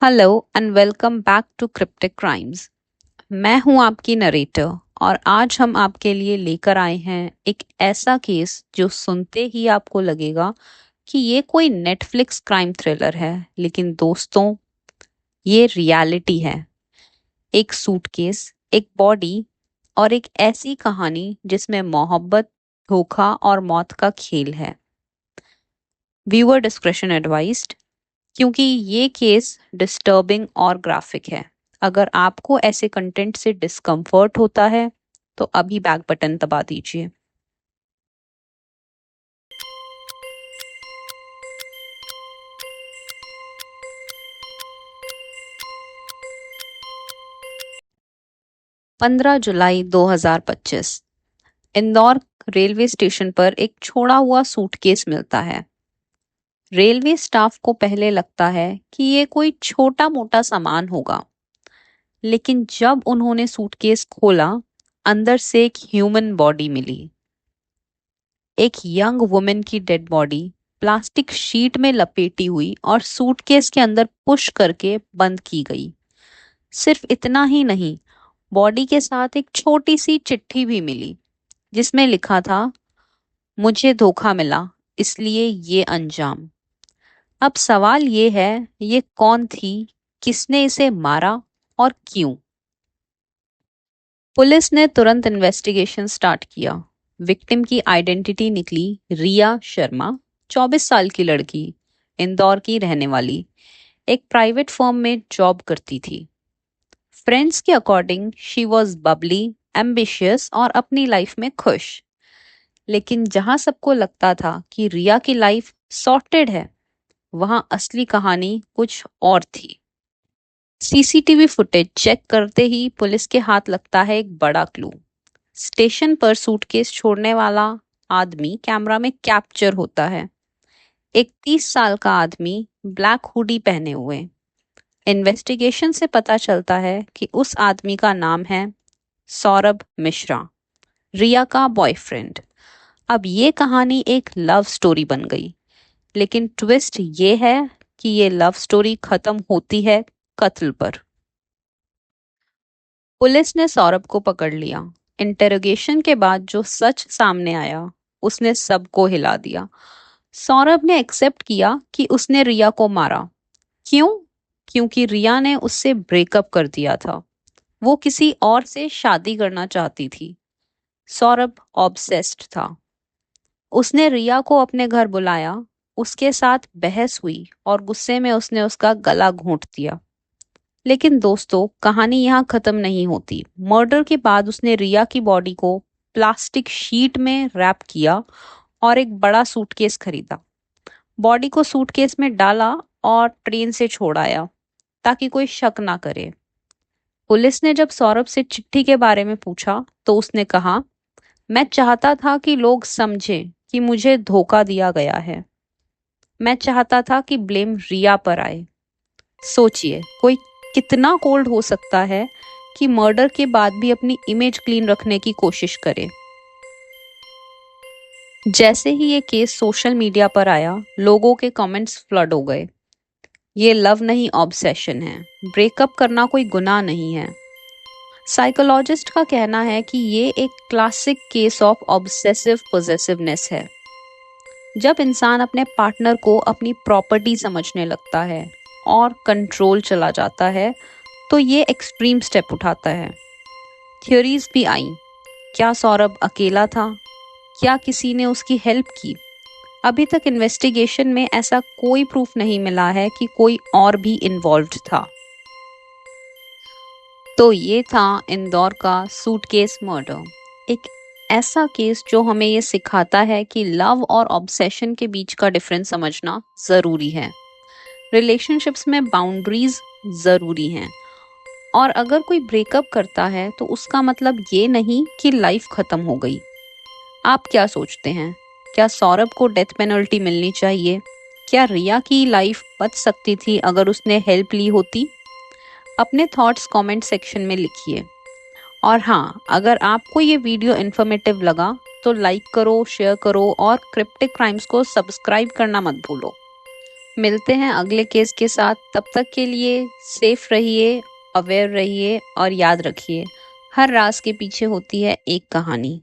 Hello and welcome back to cryptic crimes. मैं हूं आपकी नरेटर और आज हम आपके लिए लेकर आए हैं एक ऐसा केस जो सुनते ही आपको लगेगा कि ये कोई नेटफ्लिक्स क्राइम थ्रिलर है, लेकिन दोस्तों ये रियलिटी है। एक सूटकेस, एक बॉडी और एक ऐसी कहानी जिसमें मोहब्बत, धोखा और मौत का खेल है। व्यूअर डिस्क्रिप्शन एडवाइज्ड, क्योंकि ये केस डिस्टर्बिंग और ग्राफिक है। अगर आपको ऐसे कंटेंट से डिस्कम्फर्ट होता है तो अभी बैक बटन दबा दीजिए। पंद्रह जुलाई 2025 इंदौर रेलवे स्टेशन पर एक छोड़ा हुआ सूटकेस मिलता है। रेलवे स्टाफ को पहले लगता है कि ये कोई छोटा मोटा सामान होगा, लेकिन जब उन्होंने सूटकेस खोला, अंदर से एक ह्यूमन बॉडी मिली। एक यंग वुमेन की डेड बॉडी प्लास्टिक शीट में लपेटी हुई और सूटकेस के अंदर पुश करके बंद की गई। सिर्फ इतना ही नहीं, बॉडी के साथ एक छोटी सी चिट्ठी भी मिली जिसमें लिखा था, मुझे धोखा मिला इसलिए ये अंजाम। अब सवाल ये है, ये कौन थी, किसने इसे मारा और क्यों? पुलिस ने तुरंत इन्वेस्टिगेशन स्टार्ट किया। विक्टिम की आइडेंटिटी निकली रिया शर्मा, 24 साल की लड़की, इंदौर की रहने वाली, एक प्राइवेट फर्म में जॉब करती थी। फ्रेंड्स के according she was Babli, ambitious और अपनी लाइफ में खुश। लेकिन जहां सबको लगता था कि रिया की लाइफ सॉर्टेड है, वहां असली कहानी कुछ और थी। सीसीटीवी फुटेज चेक करते ही पुलिस के हाथ लगता है एक बड़ा क्लू। स्टेशन पर सूटकेस छोड़ने वाला आदमी कैमरा में कैप्चर होता है। एक 30 साल का आदमी, ब्लैक हुडी पहने हुए। इन्वेस्टिगेशन से पता चलता है कि उस आदमी का नाम है सौरभ मिश्रा, रिया का बॉयफ्रेंड। अब ये कहानी एक लव स्टोरी बन गई, लेकिन ट्विस्ट ये है कि ये लव स्टोरी खत्म होती है कत्ल पर। पुलिस ने सौरभ को पकड़ लिया। इंटेरोगेशन के बाद जो सच सामने आया, उसने सबको हिला दिया। सौरभ ने एक्सेप्ट किया कि उसने रिया को मारा। क्यों? क्योंकि रिया ने उससे ब्रेकअप कर दिया था। वो किसी और से शादी करना चाहती थी। सौरभ ऑब्सेस्ड था। उसने रिया को अपने घर बुलाया, उसके साथ बहस हुई और गुस्से में उसने उसका गला घोंट दिया। लेकिन दोस्तों, कहानी यहाँ खत्म नहीं होती। मर्डर के बाद उसने रिया की बॉडी को प्लास्टिक शीट में रैप किया और एक बड़ा सूटकेस खरीदा। बॉडी को सूटकेस में डाला और ट्रेन से छोड़ाया ताकि कोई शक ना करे। पुलिस ने जब सौरभ से चिट्ठी के बारे में पूछा तो उसने कहा, मैं चाहता था कि लोग समझें कि मुझे धोखा दिया गया है। मैं चाहता था कि ब्लेम रिया पर आए। सोचिए, कोई कितना कोल्ड हो सकता है कि मर्डर के बाद भी अपनी इमेज क्लीन रखने की कोशिश करे। जैसे ही ये केस सोशल मीडिया पर आया, लोगों के कमेंट्स फ्लड हो गए। ये लव नहीं, ऑब्सेशन है। ब्रेकअप करना कोई गुनाह नहीं है। साइकोलॉजिस्ट का कहना है कि ये एक classic case of obsessive possessiveness है। जब इंसान अपने पार्टनर को अपनी प्रॉपर्टी समझने लगता है और कंट्रोल चला जाता है, तो ये एक्सट्रीम स्टेप उठाता है। थ्योरीज भी आई। क्या सौरभ अकेला था? क्या किसी ने उसकी हेल्प की? अभी तक इन्वेस्टिगेशन में ऐसा कोई प्रूफ नहीं मिला है कि कोई और भी इन्वॉल्व्ड था। तो ये था इंदौर का सूटकेस मर्डर। एक ऐसा केस जो हमें ये सिखाता है कि लव और ऑब्सेशन के बीच का डिफरेंस समझना जरूरी है। रिलेशनशिप्स में बाउंड्रीज जरूरी हैं। और अगर कोई ब्रेकअप करता है तो उसका मतलब ये नहीं कि लाइफ खत्म हो गई। आप क्या सोचते हैं? क्या सौरभ को डेथ पेनल्टी मिलनी चाहिए? क्या रिया की लाइफ बच सकती थी अगर उसने हेल्प ली होती? अपने थॉट्स कमेंट सेक्शन में लिखिए। और हाँ, अगर आपको ये वीडियो इन्फॉर्मेटिव लगा तो लाइक करो, शेयर करो और क्रिप्टिक क्राइम्स को सब्सक्राइब करना मत भूलो। मिलते हैं अगले केस के साथ, तब तक के लिए सेफ रहिए, अवेयर रहिए और याद रखिए, हर राज के पीछे होती है एक कहानी।